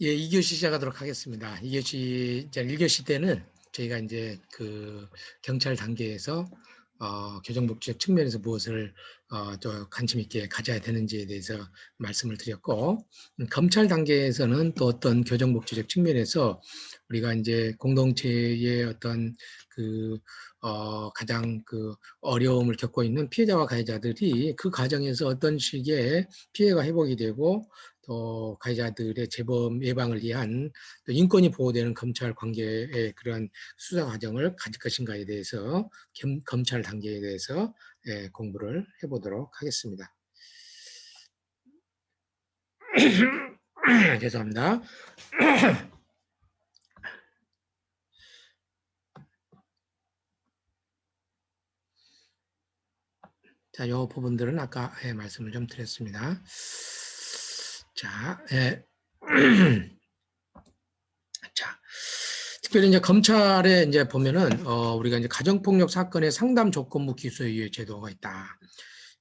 예, 2교시 시작하도록 하겠습니다. 2교시, 이제 1교시 때는 저희가 이제 그 경찰 단계에서 교정복지적 측면에서 무엇을 또 관심 있게 가져야 되는지에 대해서 말씀을 드렸고, 검찰 단계에서는 또 어떤 교정복지적 측면에서 우리가 이제 공동체의 어떤 그 가장 그 어려움을 겪고 있는 피해자와 가해자들이 그 과정에서 어떤 식의 피해가 회복이 되고 또 가해자들의 재범 예방을 위한 또 인권이 보호되는 검찰 관계의 그러한 수사 과정을 가질 것인가에 대해서 검찰 단계에 대해서 공부를 해보도록 하겠습니다. 죄송합니다. 자, 이 부분들은 아까 말씀을 좀 드렸습니다. 자, 자, 특별히 이제 검찰에 이제 보면은 우리가 이제 가정폭력 사건의 상담 조건부 기소유예 제도가 있다.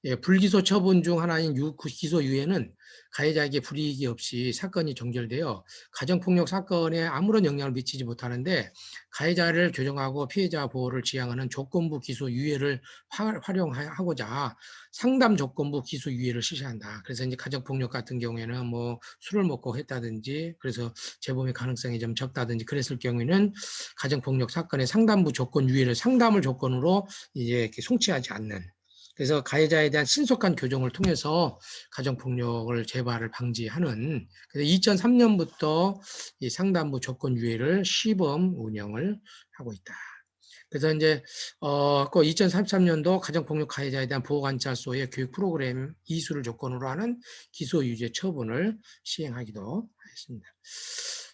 예, 불기소 처분 중 하나인 기소유예는 가해자에게 불이익이 없이 사건이 종결되어 가정폭력 사건에 아무런 영향을 미치지 못하는데 가해자를 교정하고 피해자 보호를 지향하는 조건부 기소유예를 활용하고자 상담 조건부 기소유예를 실시한다. 그래서 이제 가정폭력 같은 경우에는 뭐 술을 먹고 했다든지 그래서 재범의 가능성이 좀 적다든지 그랬을 경우에는 가정폭력 사건의 상담부 조건 유예를 상담을 조건으로 이제 이렇게 송치하지 않는 그래서 가해자에 대한 신속한 교정을 통해서 가정폭력을 재발을 방지하는 그래서 2003년부터 이 상담부 조건 유예를 시범 운영을 하고 있다. 그래서 이제 그 2033년도 가정폭력 가해자에 대한 보호관찰소의 교육 프로그램 이수를 조건으로 하는 기소유죄 처분을 시행하기도 했습니다.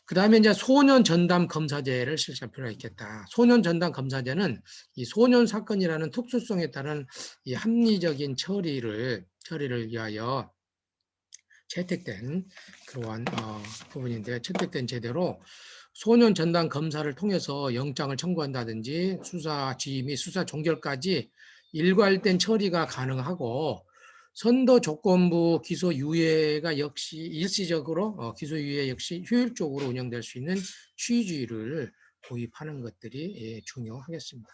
그 다음에 이제 소년 전담 검사제를 실시할 필요가 있겠다. 소년 전담 검사제는 이 소년 사건이라는 특수성에 따른 이 합리적인 처리를 위하여 채택된 그러한 부분인데 채택된 제대로 소년 전담 검사를 통해서 영장을 청구한다든지 수사 지휘 및 수사 종결까지 일괄된 처리가 가능하고 선도 조건부 기소유예가 역시 일시적으로 기소유예 역시 효율적으로 운영될 수 있는 취지를 도입하는 것들이 중요하겠습니다.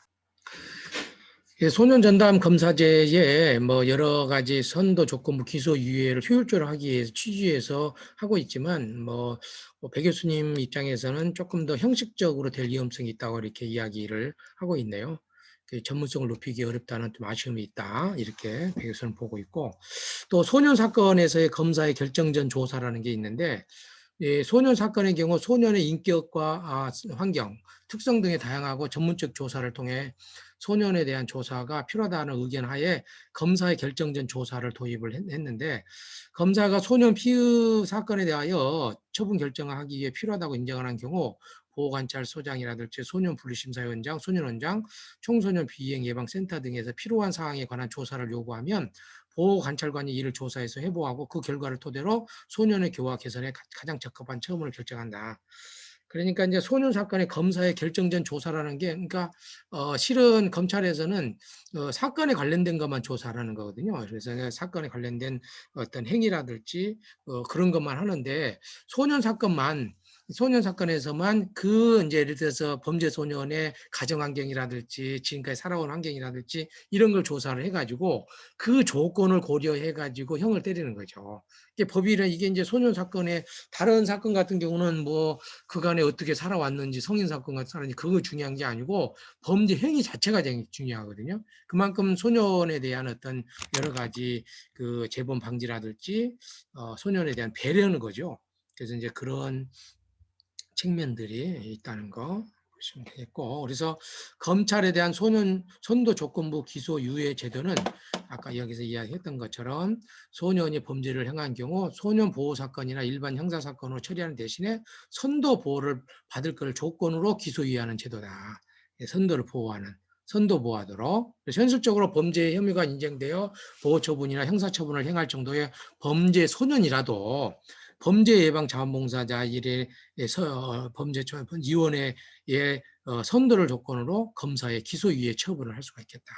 소년 전담 검사제에 뭐 여러 가지 선도 조건부 기소 유예를 효율적으로 하기 위해서 취지해서 하고 있지만 배 교수님 입장에서는 조금 더 형식적으로 될 위험성이 있다고 이렇게 이야기를 하고 있네요. 전문성을 높이기 어렵다는 좀 아쉬움이 있다 이렇게 배 교수는 보고 있고 또 소년 사건에서의 검사의 결정전 조사라는 게 있는데 소년 사건의 경우 소년의 인격과 환경, 특성 등의 다양하고 전문적 조사를 통해 소년에 대한 조사가 필요하다는 의견 하에 검사의 결정전 조사를 도입을 했는데 검사가 소년 피의 사건에 대하여 처분 결정을 하기 위해 필요하다고 인정하는 경우 보호관찰소장이라든지 소년 분리심사위원장, 소년원장, 청소년 비행 예방센터 등에서 필요한 사항에 관한 조사를 요구하면 보호관찰관이 이를 조사해서 회부하고 그 결과를 토대로 소년의 교화 개선에 가장 적합한 처분을 결정한다. 그러니까 이제 소년 사건의 검사의 결정전 조사라는 게 그러니까 실은 검찰에서는 사건에 관련된 것만 조사하는 거거든요. 그래서 사건에 관련된 어떤 행위라든지 그런 것만 하는데 소년 사건에서만 그 이제 예를 들어서 범죄 소년의 가정 환경이라든지 지금까지 살아온 환경이라든지 이런 걸 조사를 해가지고 그 조건을 고려해가지고 형을 때리는 거죠. 이게 법이란 이게 이제 소년 사건의 다른 사건 같은 경우는 뭐 그간에 어떻게 살아왔는지 성인 사건 같은 살았는지 그거 중요한 게 아니고 범죄 행위 자체가 중요하거든요. 그만큼 소년에 대한 어떤 여러 가지 그 재범 방지라든지 소년에 대한 배려는 거죠. 그래서 이제 그런 측면들이 있다는 거 보시면 되겠고 그래서 검찰에 대한 선도 조건부 기소 유예 제도는 아까 여기서 이야기했던 것처럼 소년이 범죄를 행한 경우 소년 보호 사건이나 일반 형사 사건으로 처리하는 대신에 선도 보호를 받을 것을 조건으로 기소 유예하는 제도다. 선도를 보호하는 선도 보호하도록 현실적으로 범죄 혐의가 인정되어 보호 처분이나 형사 처분을 행할 정도의 범죄 소년이라도 범죄 예방 자원봉사자 일에 범죄 위원회의 선도를 조건으로 검사의 기소유예 처분을 할 수가 있겠다.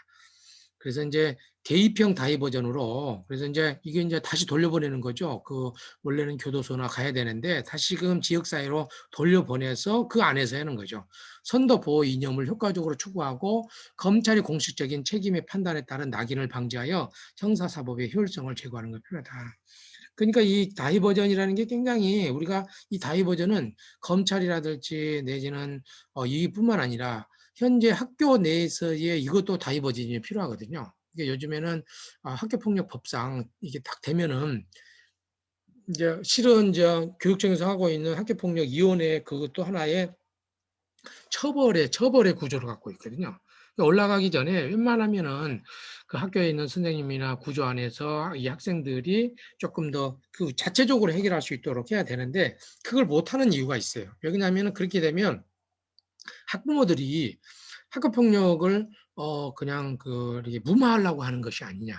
그래서 이제 대입형 다이버전으로 그래서 이제 이게 이제 다시 돌려보내는 거죠. 그 원래는 교도소나 가야 되는데 다시금 지역사회로 돌려보내서 그 안에서 하는 거죠. 선도 보호 이념을 효과적으로 추구하고 검찰이 공식적인 책임의 판단에 따른 낙인을 방지하여 형사사법의 효율성을 제고하는 게 필요하다. 그러니까 이 다이버전이라는 게 굉장히 우리가 이 다이버전은 검찰이라든지 내지는 이뿐만 아니라 현재 학교 내에서의 이것도 다이버전이 필요하거든요. 이게 요즘에는 학교폭력 법상 이게 딱 되면은 이제 실은 이제 교육청에서 하고 있는 학교폭력위원회 그것도 하나의 처벌의 구조를 갖고 있거든요. 그러니까 올라가기 전에 웬만하면은 그 학교에 있는 선생님이나 구조 안에서 이 학생들이 조금 더 그 자체적으로 해결할 수 있도록 해야 되는데 그걸 못하는 이유가 있어요. 왜냐하면 그렇게 되면 학부모들이 학교 폭력을 그냥 그 이렇게 무마하려고 하는 것이 아니냐.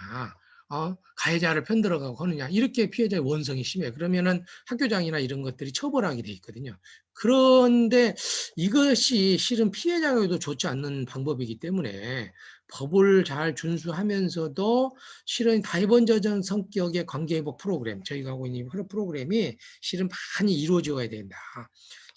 가해자를 편들어가고 하느냐. 이렇게 피해자의 원성이 심해. 그러면은 학교장이나 이런 것들이 처벌하게 돼 있거든요. 그런데 이것이 실은 피해자에도 좋지 않는 방법이기 때문에 법을 잘 준수하면서도 실은 다이버전 성격의 관계회복 프로그램, 저희가 하고 있는 프로그램이 실은 많이 이루어져야 된다.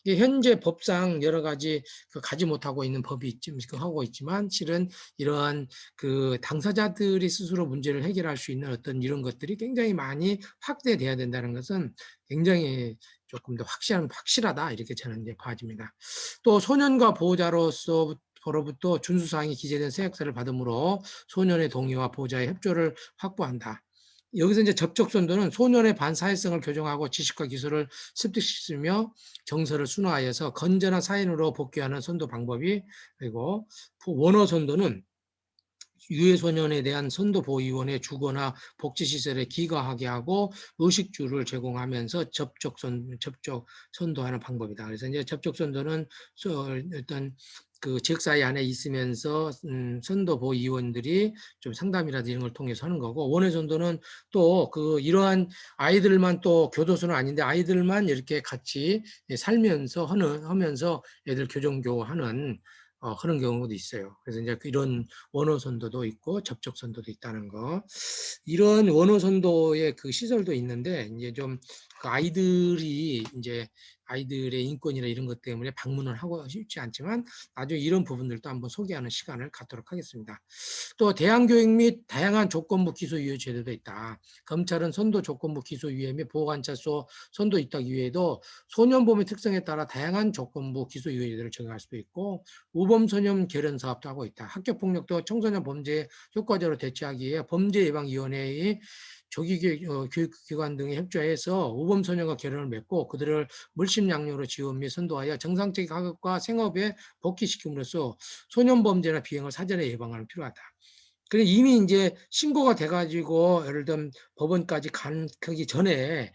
현재 법상 여러 가지 가지 못하고 있는 법이 하고 있지만 실은 이러한 그 당사자들이 스스로 문제를 해결할 수 있는 어떤 이런 것들이 굉장히 많이 확대돼야 된다는 것은 굉장히 조금 더 확실하다 이렇게 저는 이제 봐집니다. 또 소년과 보호자로서 로부터 준수사항이 기재된 서약서를 받음으로 소년의 동의와 보호자의 협조를 확보한다. 여기서 이제 접촉 선도는 소년의 반사회성을 교정하고 지식과 기술을 습득시키며 정서를 순화하여서 건전한 사인으로 복귀하는 선도 방법이 그리고 원어 선도는 유해 소년에 대한 선도 보호위원회 주거나 복지시설에 기가하게 하고 의식주를 제공하면서 접촉 선도하는 방법이다. 그래서 이제 접촉 선도는 어떤 그 지역사회 안에 있으면서 선도 보호위원들이 좀 상담이라든지 이런 걸 통해서 하는 거고 원회 선도는 또 그 이러한 아이들만 또 교도소는 아닌데 아이들만 이렇게 같이 살면서 하면서 애들 교정교화하는 그런 경우도 있어요. 그래서 이제 이런 원어 선도도 있고 접촉 선도도 있다는 거. 이런 원어 선도의 그 시설도 있는데 이제 좀 그 아이들이 이제 아이들의 인권이나 이런 것 때문에 방문을 하고 싶지 않지만 나중에 이런 부분들도 한번 소개하는 시간을 갖도록 하겠습니다. 또 대항교육 및 다양한 조건부 기소유예 제도도 있다. 검찰은 선도 조건부 기소유예 및 보호관찰소 선도 입학 이외에도 소년범의 특성에 따라 다양한 조건부 기소유예제도를 적용할 수도 있고 우범소년 결연 사업도 하고 있다. 학교폭력도 청소년 범죄에 효과적으로 대처하기 위해 범죄예방위원회의 조기교육기관 등이 협조해서 우범소년과 결연을 맺고 그들을 물심양료로 지원 및 선도하여 정상적인 학업과 생업에 복귀시킴으로써 소년범죄나 비행을 사전에 예방하는 필요하다. 그래 이미 이제 신고가 돼가지고 예를 들면 법원까지 가기 전에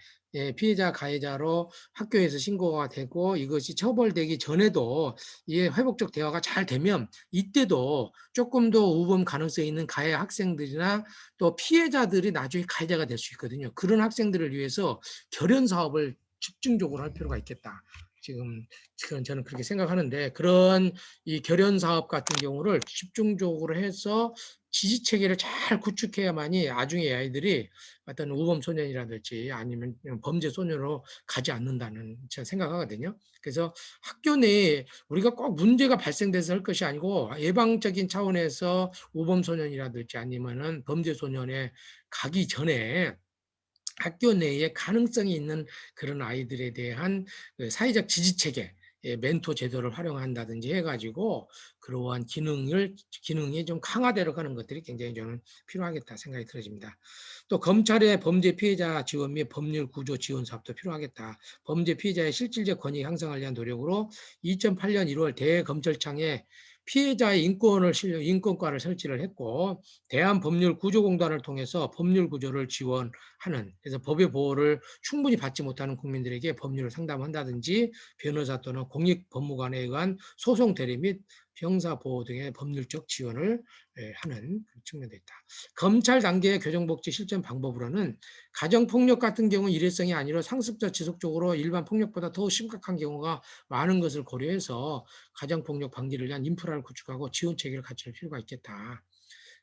피해자 가해자로 학교에서 신고가 되고 이것이 처벌되기 전에도 이게 회복적 대화가 잘 되면 이때도 조금 더 우범 가능성이 있는 가해 학생들이나 또 피해자들이 나중에 가해자가 될 수 있거든요. 그런 학생들을 위해서 결연 사업을 집중적으로 할 필요가 있겠다. 지금 저는 그렇게 생각하는데 그런 이 결연 사업 같은 경우를 집중적으로 해서 지지 체계를 잘 구축해야만이 나중에 아이들이 어떤 우범 소년이라든지 아니면 범죄 소년으로 가지 않는다는 제가 생각하거든요. 그래서 학교 내에 우리가 꼭 문제가 발생돼서 할 것이 아니고 예방적인 차원에서 우범 소년이라든지 아니면은 범죄 소년에 가기 전에 학교 내에 가능성이 있는 그런 아이들에 대한 그 사회적 지지 체계, 멘토 제도를 활용한다든지 해가지고 그러한 기능이 좀 강화되어 가는 것들이 굉장히 저는 필요하겠다 생각이 들어집니다. 또 검찰의 범죄 피해자 지원 및 법률 구조 지원 사업도 필요하겠다. 범죄 피해자의 실질적 권익 향상을 위한 노력으로 2008년 1월 대검찰청에 피해자의 인권과를 설치를 했고 대한법률구조공단을 통해서 법률 구조를 지원하는 그래서 법의 보호를 충분히 받지 못하는 국민들에게 법률을 상담한다든지 변호사 또는 공익법무관에 의한 소송 대리 및 형사보호 등의 법률적 지원을 하는 측면도 있다. 검찰 단계의 교정복지 실천 방법으로는 가정폭력 같은 경우 일회성이 아니라 상습적 지속적으로 일반 폭력보다 더 심각한 경우가 많은 것을 고려해서 가정폭력 방지를 위한 인프라를 구축하고 지원 체계를 갖출 필요가 있겠다.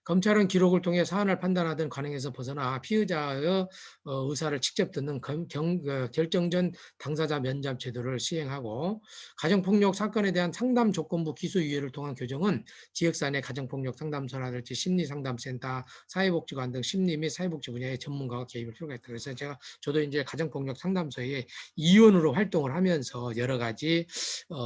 검찰은 기록을 통해 사안을 판단하던 관행에서 벗어나 피의자의 의사를 직접 듣는 결정 전 당사자 면담 제도를 시행하고 가정폭력 사건에 대한 상담 조건부 기소유예를 통한 규정은 지역사 내 가정폭력 상담소라든지 심리상담센터, 사회복지관 등 심리 및 사회복지 분야의 전문가가 개입할 필요가 있다. 그래서 저도 이제 가정폭력 상담소에 이원으로 활동을 하면서 여러 가지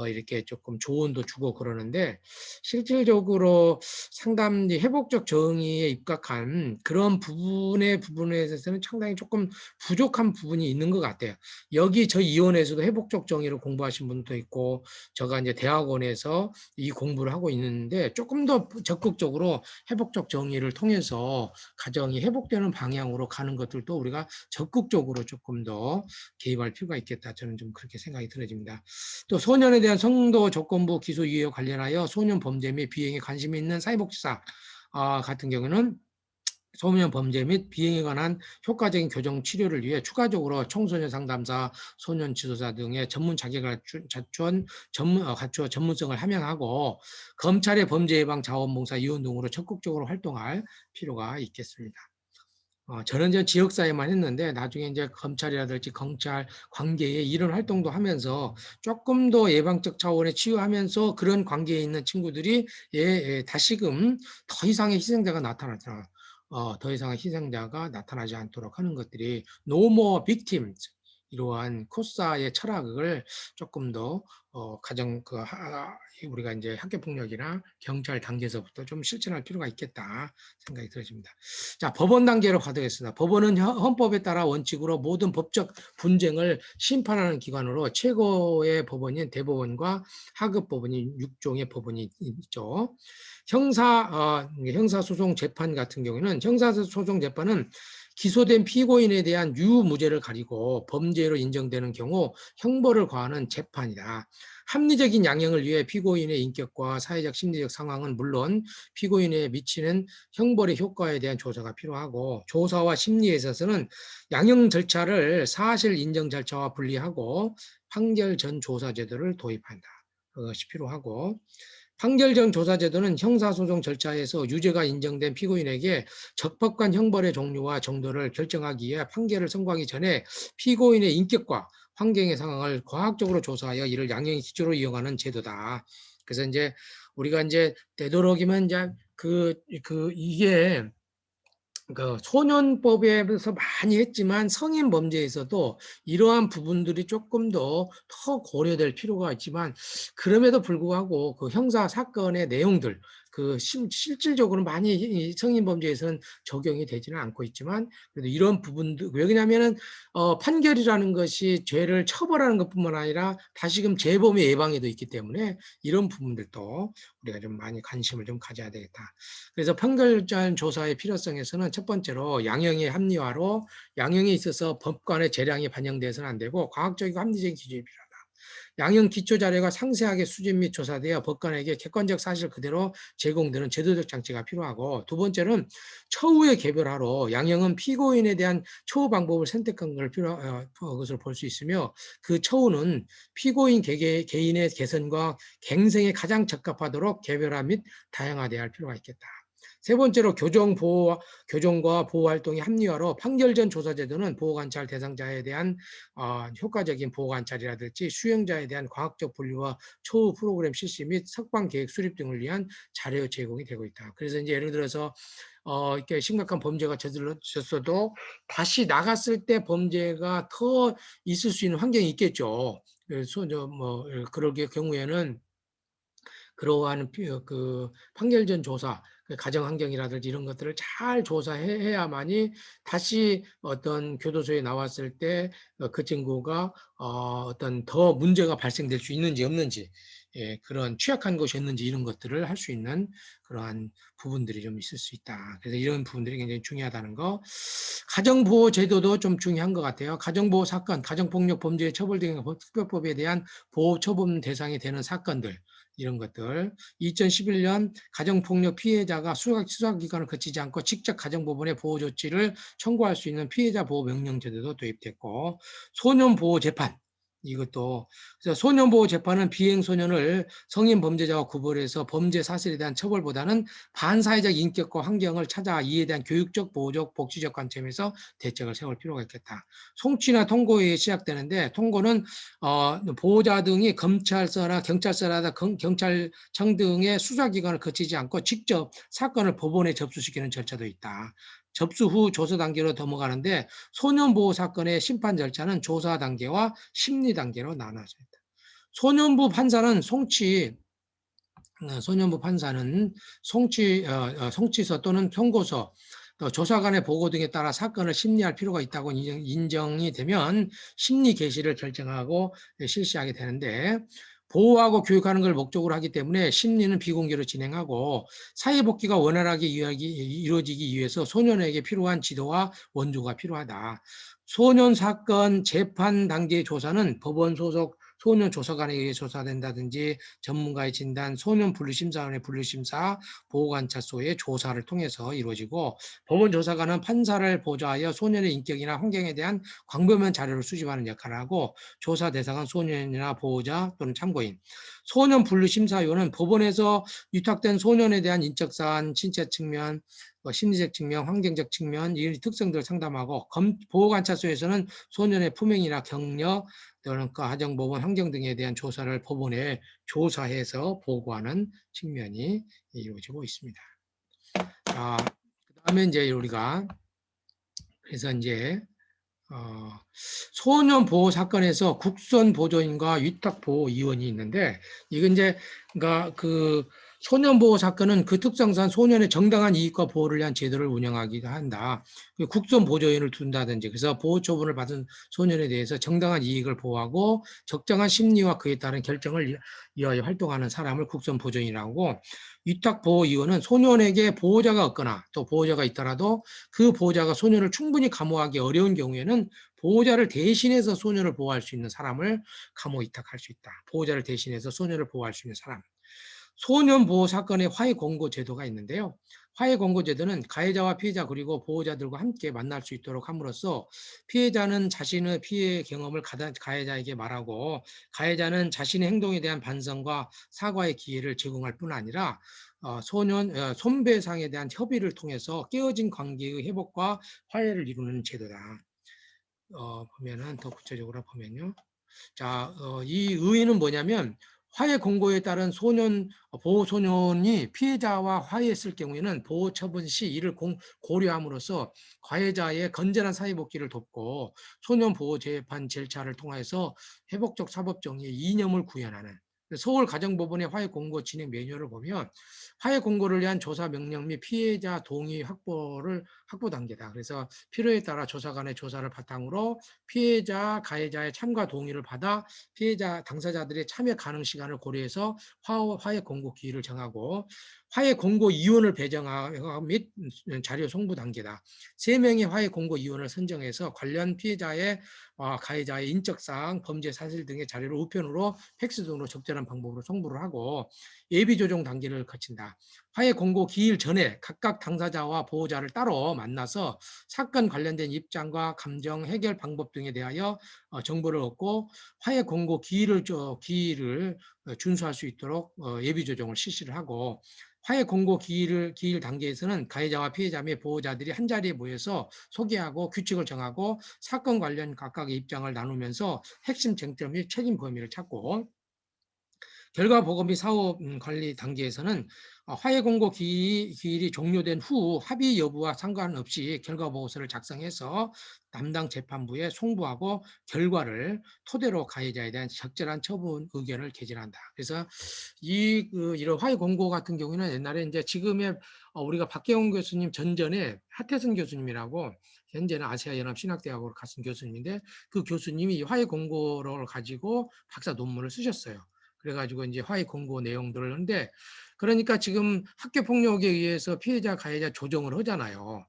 이렇게 조금 조언도 주고 그러는데 실질적으로 상담 회복적 정의에 입각한 그런 부분에 대해서는 상당히 조금 부족한 부분이 있는 것 같아요. 여기 저희 이원에서도 회복적 정의를 공부하신 분도 있고 제가 이제 대학원에서 이 공부를 하고 있는데 조금 더 적극적으로 회복적 정의를 통해서 가정이 회복되는 방향으로 가는 것들도 우리가 적극적으로 조금 더 개입할 필요가 있겠다. 저는 좀 그렇게 생각이 들어집니다. 또 소년에 대한 성도 조건부 기소유예와 관련하여 소년 범죄 및 비행에 관심이 있는 사회복지사 같은 경우는 소년 범죄 및 비행에 관한 효과적인 교정 치료를 위해 추가적으로 청소년 상담사, 소년 지도자 등의 전문 자격을 갖추어 전문성을 함양하고 검찰의 범죄 예방 자원봉사 위원 등으로 적극적으로 활동할 필요가 있겠습니다. 저는 이제 지역사회만 했는데 나중에 이제 검찰이라든지 경찰 관계에 이런 활동도 하면서 조금 더 예방적 차원에 치유하면서 그런 관계에 있는 친구들이 다시금 더 이상의 희생자가 나타나잖아. 더 이상의 희생자가 나타나지 않도록 하는 것들이 No more victims 이러한 코사의 철학을 조금 더 가정 우리가 이제 학교폭력이나 경찰 단계에서부터 좀 실천할 필요가 있겠다 생각이 들어집니다. 자, 법원 단계로 가도겠습니다. 법원은 헌법에 따라 원칙으로 모든 법적 분쟁을 심판하는 기관으로 최고의 법원인 대법원과 하급 법원인 6종의 법원이 있죠. 형사소송 재판 같은 경우에는 형사소송 재판은 기소된 피고인에 대한 유무죄를 가리고 범죄로 인정되는 경우 형벌을 과하는 재판이다. 합리적인 양형을 위해 피고인의 인격과 사회적 심리적 상황은 물론 피고인에 미치는 형벌의 효과에 대한 조사가 필요하고 조사와 심리에 있어서는 양형 절차를 사실 인정 절차와 분리하고 판결 전 조사 제도를 도입한다. 그것이 필요하고 판결 전 조사 제도는 형사소송 절차에서 유죄가 인정된 피고인에게 적법한 형벌의 종류와 정도를 결정하기 위해 판결을 선고하기 전에 피고인의 인격과 환경의 상황을 과학적으로 조사하여 이를 양형의 기초로 이용하는 제도다. 그래서 이제 우리가 이제 되도록이면 이제 이게 그 소년법에서 많이 했지만 성인 범죄에서도 이러한 부분들이 조금 더 고려될 필요가 있지만 그럼에도 불구하고 그 형사 사건의 내용들 실질적으로 많이 성인 범죄에서는 적용이 되지는 않고 있지만 그래도 이런 부분들 왜냐하면은 판결이라는 것이 죄를 처벌하는 것뿐만 아니라 다시금 재범의 예방에도 있기 때문에 이런 부분들도 우리가 좀 많이 관심을 좀 가져야 되겠다. 그래서 판결전 조사의 필요성에서는 첫 번째로 양형의 합리화로 양형에 있어서 법관의 재량이 반영돼서는 안 되고 과학적이고 합리적인 기준이 필요하다. 양형 기초 자료가 상세하게 수집 및 조사되어 법관에게 객관적 사실 그대로 제공되는 제도적 장치가 필요하고 두 번째는 처우의 개별화로 양형은 피고인에 대한 처우 방법을 선택한 것을 볼 수 있으며 그 처우는 피고인 개인의 개선과 갱생에 가장 적합하도록 개별화 및 다양화되어야 할 필요가 있겠다. 세 번째로 교정과 보호 활동의 합리화로 판결 전 조사 제도는 보호 관찰 대상자에 대한 효과적인 보호 관찰이라든지 수용자에 대한 과학적 분류와 초우 프로그램 실시 및 석방 계획 수립 등을 위한 자료 제공이 되고 있다. 그래서 이제 예를 들어서 이렇게 심각한 범죄가 저질러졌어도 다시 나갔을 때 범죄가 더 있을 수 있는 환경이 있겠죠. 그래서 그럴 경우에는 그러한 그 판결 전 조사, 가정 환경이라든지 이런 것들을 잘 조사해야만이 다시 어떤 교도소에 나왔을 때 그 친구가 어떤 더 문제가 발생될 수 있는지 없는지 그런 취약한 것이었는지 이런 것들을 할 수 있는 그러한 부분들이 좀 있을 수 있다. 그래서 이런 부분들이 굉장히 중요하다는 거. 가정보호 제도도 좀 중요한 것 같아요. 가정보호 사건, 가정폭력 범죄 처벌 등의 특별법에 대한 보호 처분 대상이 되는 사건들 이런 것들 2011년 가정폭력 피해자가 수사기관을 거치지 않고 직접 가정법원에 보호조치를 청구할 수 있는 피해자 보호명령제도도 도입됐고 소년보호재판 이것도. 그래서 소년보호재판은 비행소년을 성인 범죄자와 구분해서 범죄 사실에 대한 처벌보다는 반사회적 인격과 환경을 찾아 이에 대한 교육적, 보호적, 복지적 관점에서 대책을 세울 필요가 있겠다. 송치나 통고에 시작되는데, 통고는 보호자 등이 검찰서나 경찰서나 경찰청 등의 수사기관을 거치지 않고 직접 사건을 법원에 접수시키는 절차도 있다. 접수 후 조사 단계로 넘어가는데, 소년보호 사건의 심판 절차는 조사 단계와 심리 단계로 나눠져 있다. 소년부 판사는 송치서 또는 통고서, 또 조사관의 보고 등에 따라 사건을 심리할 필요가 있다고 인정이 되면 심리 개시를 결정하고 실시하게 되는데, 보호하고 교육하는 걸 목적으로 하기 때문에 심리는 비공개로 진행하고, 사회복귀가 원활하게 이루어지기 위해서 소년에게 필요한 지도와 원조가 필요하다. 소년 사건 재판 단계의 조사는 법원 소속 소년 조사관에 의해 조사된다든지 전문가의 진단, 소년 분류심사원의 분류심사, 보호관찰소의 조사를 통해서 이루어지고, 법원 조사관은 판사를 보좌하여 소년의 인격이나 환경에 대한 광범위한 자료를 수집하는 역할을 하고, 조사 대상은 소년이나 보호자 또는 참고인. 소년 분류심사위원은 법원에서 위탁된 소년에 대한 인적 사안, 신체 측면, 심리적 측면, 환경적 측면, 이 특성들을 상담하고, 보호관찰소에서는 소년의 품행이나 경력 또는 가정법원, 환경 등에 대한 조사를 법원에 조사해서 보고하는 측면이 이루어지고 있습니다. 자, 그다음에 이제 우리가 그래서 이제 소년 보호 사건에서 국선 보조인과 위탁 보호 위원이 있는데, 이건 이제 그러니까 그 소년 보호 사건은 그 특성상 소년의 정당한 이익과 보호를 위한 제도를 운영하기도 한다. 국선 보조인을 둔다든지, 그래서 보호 처분을 받은 소년에 대해서 정당한 이익을 보호하고 적정한 심리와 그에 따른 결정을 위하여 활동하는 사람을 국선 보조인이라고 하고, 위탁 보호 위원은 소년에게 보호자가 없거나 또 보호자가 있더라도 그 보호자가 소년을 충분히 감호하기 어려운 경우에는 보호자를 대신해서 소년을 보호할 수 있는 사람을 감호 위탁할 수 있다. 보호자를 대신해서 소년을 보호할 수 있는 사람. 소년 보호 사건의 화해 공고 제도가 있는데요. 화해 공고 제도는 가해자와 피해자 그리고 보호자들과 함께 만날 수 있도록 함으로써, 피해자는 자신의 피해 경험을 가해자에게 말하고, 가해자는 자신의 행동에 대한 반성과 사과의 기회를 제공할 뿐 아니라 손배상에 대한 협의를 통해서 깨어진 관계의 회복과 화해를 이루는 제도다. 보면은 더 구체적으로 보면요. 자, 이 의의는 뭐냐면, 화해 공고에 따른 보호 소년이 피해자와 화해했을 경우에는 보호 처분 시 이를 고려함으로써 가해자의 건전한 사회복귀를 돕고, 소년 보호 재판 절차를 통해서 회복적 사법 정의의 이념을 구현하는, 서울가정법원의 화해 공고 진행 매뉴얼을 보면 화해 공고를 위한 조사 명령 및 피해자 동의 확보 단계다. 그래서 필요에 따라 조사관의 조사를 바탕으로 피해자, 가해자의 참가 동의를 받아 피해자, 당사자들의 참여 가능 시간을 고려해서 화해 공고 기일을 정하고, 화해 공고 위원을 배정하고 및 자료 송부 단계다. 3명의 화해 공고 위원을 선정해서 관련 피해자의 가해자의 인적사항, 범죄 사실 등의 자료를 우편으로 팩스 등으로 적절한 방법으로 송부를 하고 예비 조정 단계를 거친다. 화해 공고 기일 전에 각각 당사자와 보호자를 따로 만나서 사건 관련된 입장과 감정, 해결 방법 등에 대하여 정보를 얻고, 화해 공고 기일을 준수할 수 있도록 예비 조정을 실시를 하고, 화해 공고 기일 단계에서는 가해자와 피해자 및 보호자들이 한자리에 모여서 소개하고 규칙을 정하고 사건 관련 각각의 입장을 나누면서 핵심 쟁점 및 책임 범위를 찾고, 결과 보고 및 사후 관리 단계에서는 화해 공고 기일이 종료된 후 합의 여부와 상관없이 결과 보고서를 작성해서 담당 재판부에 송부하고, 결과를 토대로 가해자에 대한 적절한 처분 의견을 개진한다. 그래서 이런 화해 공고 같은 경우는 옛날에 이제 지금의 우리가 박계원 교수님 전전에 하태선 교수님이라고, 현재는 아시아연합 신학대학으로 갔은 교수님인데, 그 교수님이 화해 공고를 가지고 박사 논문을 쓰셨어요. 그래가지고 이제 화해 공고 내용들을 하는데, 그러니까 지금 학교 폭력에 의해서 피해자 가해자 조정을 하잖아요.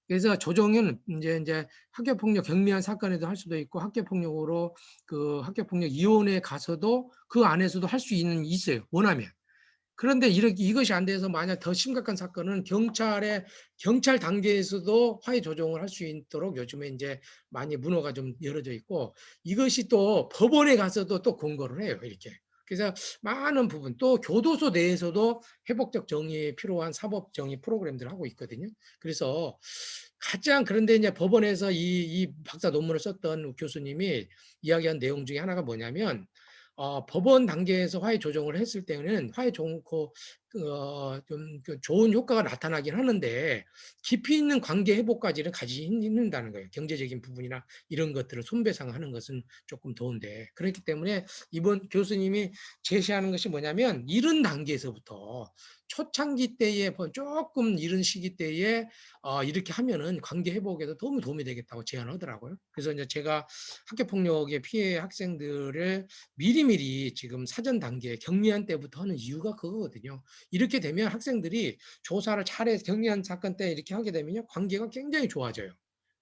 그래서 조정은 이제 학교 폭력 경미한 사건에도 할 수도 있고, 학교 폭력으로 그 학교 폭력 위원회에 가서도 그 안에서도 할 수 있어요. 원하면. 그런데 이렇게 이것이 안 돼서 만약 더 심각한 사건은 경찰 단계에서도 화해 조정을 할 수 있도록 요즘에 이제 많이 문호가 좀 열어져 있고 이것이 또 법원에 가서도 또 권고를 해요. 이렇게. 그래서 많은 부분 또 교도소 내에서도 회복적 정의에 필요한 사법 정의 프로그램들을 하고 있거든요. 그래서 가장 그런데 이제 법원에서 이 박사 논문을 썼던 교수님이 이야기한 내용 중에 하나가 뭐냐면 법원 단계에서 화해 조정을 했을 때는 화해 좋고 좀 좋은 효과가 나타나긴 하는데 깊이 있는 관계 회복까지는 가지 힘든다는 거예요. 경제적인 부분이나 이런 것들을 손배상하는 것은 조금 더운데 그렇기 때문에 이번 교수님이 제시하는 것이 뭐냐면 이런 단계에서부터 초창기 때에 조금 이런 시기 때에 이렇게 하면은 관계 회복에도 도움이 되겠다고 제안하더라고요. 그래서 이제 제가 학교폭력의 피해 학생들을 미리미리 지금 사전 단계 경미한 때부터 하는 이유가 그거거든요. 이렇게 되면 학생들이 조사를 잘해서 경미한 사건 때 이렇게 하게 되면요 관계가 굉장히 좋아져요.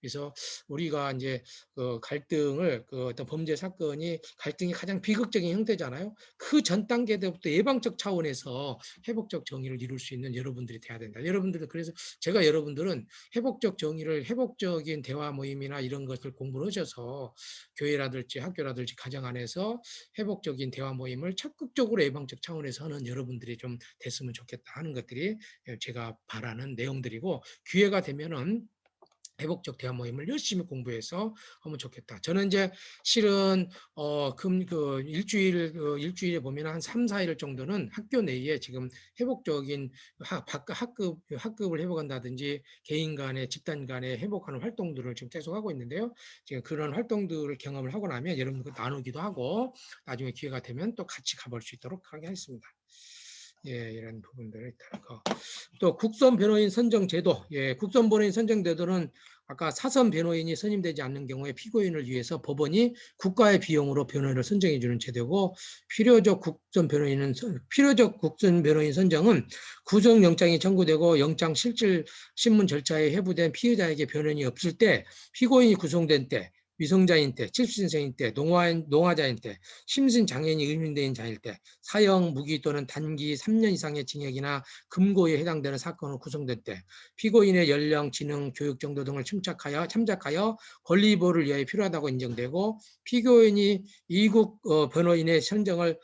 그래서 우리가 이제 그 갈등을 그 어떤 범죄 사건이 갈등이 가장 비극적인 형태잖아요. 그 전 단계 때부터 예방적 차원에서 회복적 정의를 이룰 수 있는 여러분들이 돼야 된다. 여러분들도 그래서 제가 여러분들은 회복적 정의를 회복적인 대화 모임이나 이런 것을 공부를 하셔서 교회라든지 학교라든지 가정 안에서 회복적인 대화 모임을 적극적으로 예방적 차원에서 하는 여러분들이 좀 됐으면 좋겠다 하는 것들이 제가 바라는 내용들이고 기회가 되면은 회복적 대화 모임을 열심히 공부해서 하면 좋겠다. 저는 이제 실은 일주일에 보면 한 3, 4일 정도는 학교 내에 지금 회복적인 학급을 회복한다든지 개인 간의 집단 간의 회복하는 활동들을 지금 계속 하고 있는데요. 지금 그런 활동들을 경험을 하고 나면 여러분과 나누기도 하고 나중에 기회가 되면 또 같이 가볼 수 있도록 하겠습니다. 예, 이런 부분들을 있고. 또 국선 변호인 선정 제도, 예, 국선 변호인 선정 제도는 아까 사선 변호인이 선임되지 않는 경우에 피고인을 위해서 법원이 국가의 비용으로 변호인을 선정해 주는 제도고 필요적 국선 변호인 선정은 구속영장이 청구되고 영장 실질 신문 절차에 회부된 피의자에게 변호인이 없을 때 피고인이 구속된 때 위성자인 때, 칠수신생인 때, 농화자인 때, 심신장애인이 의문된 자일 때, 사형, 무기 또는 단기 3년 이상의 징역이나 금고에 해당되는 사건으로 구성될 때, 피고인의 연령, 지능, 교육 정도 등을 참작하여 권리 보호를 위하여 필요하다고 인정되고, 피고인이 이국 변호인의 선정을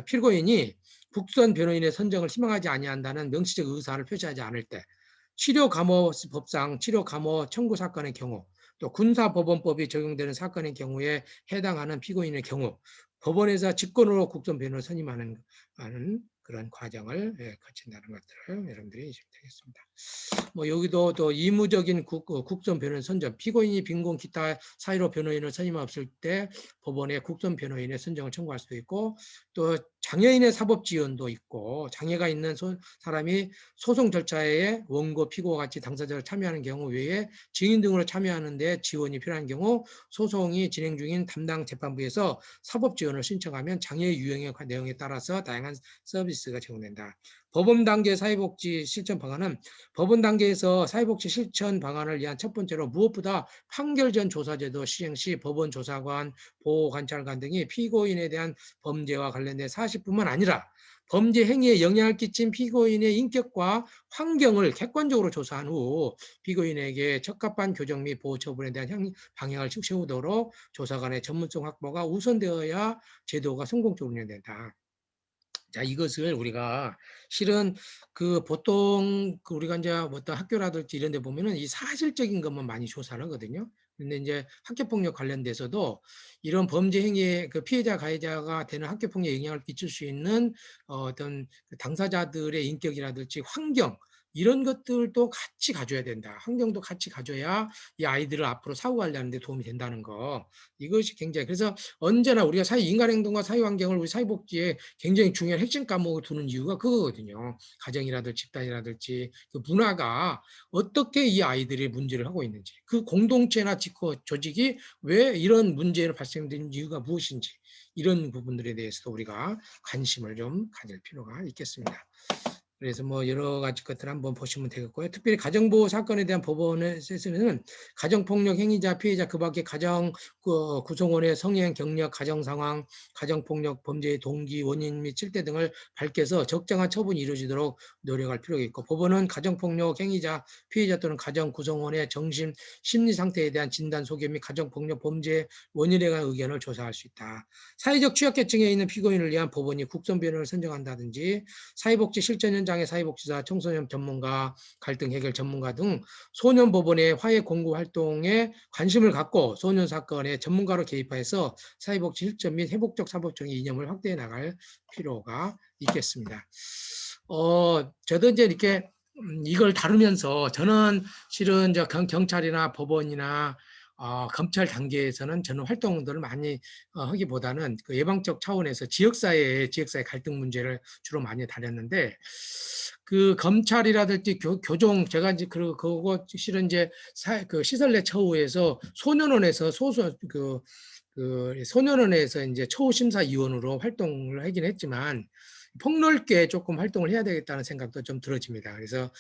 피고인이 국선 변호인의 선정을 희망하지 아니한다는 명시적 의사를 표시하지 않을 때, 치료감호법상 치료감호 청구 사건의 경우, 또 군사법원법이 적용되는 사건의 경우에 해당하는 피고인의 경우 법원에서 직권으로 국선 변호를 선임하는 그런 과정을 거친다는 것들을 여러분들이 이시면 되겠습니다. 뭐 여기도 또 의무적인 국선 변호인 선정, 피고인이 빈곤 기타 사유로 변호인을 선임 없을 때 법원에 국선 변호인의 선정을 청구할 수도 있고 또 장애인의 사법 지원도 있고 장애가 있는 사람이 소송 절차에 원고, 피고와 같이 당사자로 참여하는 경우 외에 증인 등으로 참여하는 데 지원이 필요한 경우 소송이 진행 중인 담당 재판부에서 사법 지원을 신청하면 장애 유형의 내용에 따라서 다양한 서비스가 제공된다. 법원 단계 사회복지 실천 방안은 법원 단계에서 사회복지 실천 방안을 위한 첫 번째로 무엇보다 판결 전 조사제도 시행 시 법원 조사관, 보호관찰관 등이 피고인에 대한 범죄와 관련된 사실뿐만 아니라 범죄 행위에 영향을 끼친 피고인의 인격과 환경을 객관적으로 조사한 후 피고인에게 적합한 교정 및 보호 처분에 대한 방향을 세우도록 조사관의 전문성 확보가 우선되어야 제도가 성공적으로 운영된다. 자, 이것을 우리가 실은 보통 우리가 이제 어떤 학교라든지 이런 데 보면은 이 사실적인 것만 많이 조사를 하거든요. 근데 이제 학교폭력 관련돼서도 이런 범죄 행위에 피해자, 가해자가 되는 학교폭력에 영향을 끼칠 수 있는 어떤 당사자들의 인격이라든지 환경, 이런 것들도 같이 가져야 된다. 환경도 같이 가져야 이 아이들을 앞으로 사후 관리하는 데 도움이 된다는 거. 이것이 굉장히, 그래서 언제나 우리가 인간행동과 사회환경을 우리 사회복지에 굉장히 중요한 핵심 과목을 두는 이유가 그거거든요. 가정이라든지 집단이라든지 그 문화가 어떻게 이 아이들의 문제를 하고 있는지, 그 공동체나 조직이 왜 이런 문제를 발생되는 이유가 무엇인지, 이런 부분들에 대해서도 우리가 관심을 좀 가질 필요가 있겠습니다. 그래서 뭐 여러 가지 것들 한번 보시면 되겠고요. 특별히 가정보호 사건에 대한 법원에서는 가정폭력 행위자, 피해자, 그 밖에 가정 구성원의 성행, 경력, 가정 상황, 가정폭력 범죄의 동기, 원인 및 실태 등을 밝혀서 적정한 처분이 이루어지도록 노력할 필요가 있고, 법원은 가정폭력 행위자, 피해자 또는 가정 구성원의 정신, 심리 상태에 대한 진단 소개 및 가정폭력 범죄 원인에 관한 의견을 조사할 수 있다. 사회적 취약계층에 있는 피고인을 위한 법원이 국선변호를 선정한다든지, 사회복지 실전 현장의 사회복지사, 청소년 전문가, 갈등 해결 전문가 등 소년법원의 화해 공고 활동에 관심을 갖고 소년 사건의 전문가로 개입해서 사회복지 실전 및 회복적 사법적인 이념을 확대해 나갈 필요가 있겠습니다. 저도 이제 이렇게 이걸 다루면서 저는 실은 이제 경찰이나 법원이나 검찰 단계에서는 저는 활동들을 많이 하기보다는 그 예방적 차원에서 지역사회의 갈등 문제를 주로 많이 다뤘는데, 그 검찰이라든지 교종, 제가 이제 그거 실은 이제 그 시설 내 처우에서 소년원에서 소년원에서 이제 처우심사위원으로 활동을 하긴 했지만 폭넓게 조금 활동을 해야 되겠다는 생각도 좀 들어집니다. 그래서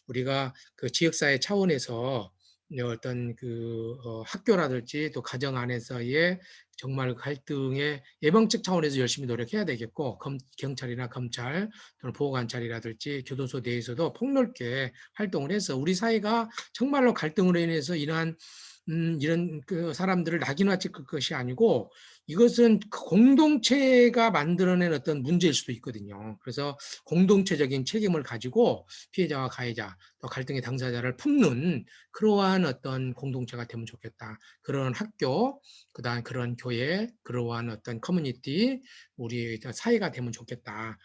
우리가 그 지역사회 차원에서 어떤 학교라든지 또 가정 안에서의 정말 갈등의 예방적 차원에서 열심히 노력해야 되겠고, 경찰이나 검찰 또는 보호관찰이라든지 교도소 내에서도 폭넓게 활동을 해서 우리 사회가 정말로 갈등으로 인해서 이런 그 사람들을 낙인화 찍을 것이 아니고, 이것은 공동체가 만들어낸 어떤 문제일 수도 있거든요. 그래서 공동체적인 책임을 가지고 피해자와 가해자, 또 갈등의 당사자를 품는 그러한 어떤 공동체가 되면 좋겠다. 그런 학교, 그다음 그런 교회, 그러한 어떤 커뮤니티, 우리 사회가 되면 좋겠다.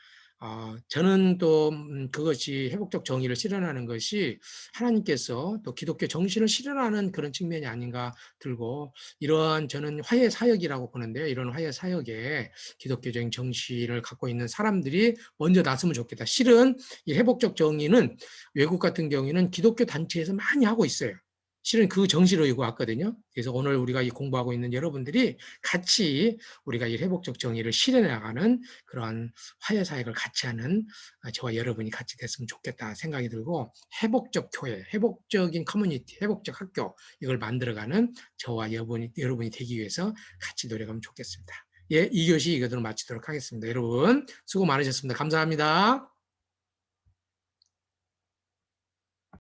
저는 또 그것이 회복적 정의를 실현하는 것이 하나님께서 또 기독교 정신을 실현하는 그런 측면이 아닌가 들고, 이러한 저는 화해 사역이라고 보는데요. 이런 화해 사역에 기독교적인 정신을 갖고 있는 사람들이 먼저 나서면 좋겠다. 실은 이 회복적 정의는 외국 같은 경우에는 기독교 단체에서 많이 하고 있어요. 실은 그 정신으로 이거 왔거든요. 그래서 오늘 우리가 이 공부하고 있는 여러분들이 같이 우리가 이 회복적 정의를 실현해 나가는 그러한 화해 사역을 같이 하는 저와 여러분이 같이 됐으면 좋겠다 생각이 들고, 회복적 교회, 회복적인 커뮤니티, 회복적 학교, 이걸 만들어가는 저와 여러분이 되기 위해서 같이 노력하면 좋겠습니다. 예, 2교시 이것으로 마치도록 하겠습니다. 여러분 수고 많으셨습니다. 감사합니다.